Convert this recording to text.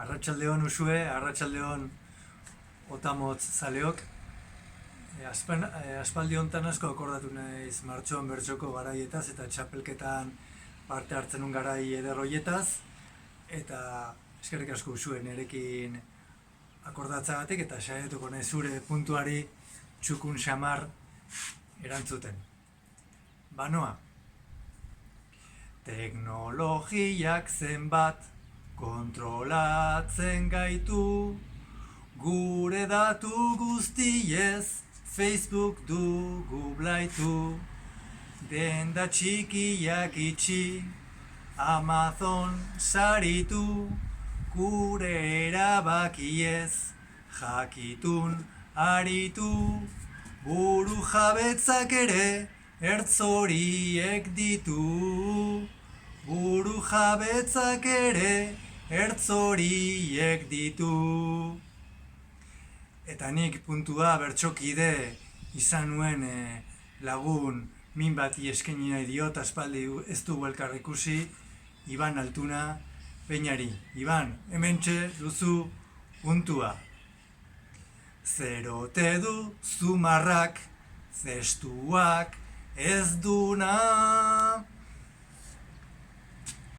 Arratsaldeon usue, arratsaldeon otamotz zaleok. Aspaldi hontan asko akordatu naiz martxoan bertxoko garaietaz eta txapelketan parte hartzen un garai eder hoietaz. Eta eskerrik asko usue nerekin akordatzagatik eta saiatuko naiz zure puntuari txukun xamar erantzuten. Banoa. Teknologiak zenbat kontrolatzen gaitu, gure datu guztiez Facebook dugu blaitu. Denda txikiak itxi, Amazon saritu, gure erabakiez jakitun aritu. Buru jabetzak ere ertz horiek ditu. Buru jabetzak ere ertz horiek ditu. Eta nik puntua bertxokide izan nuen lagun min bati eskaini nahi diot, aspaldi ez dugu elkar ikusi, Iban Altuna Peñari. Iban, hementxe duzu puntua. Zerote du zumarrak, zestuak ez du nahi.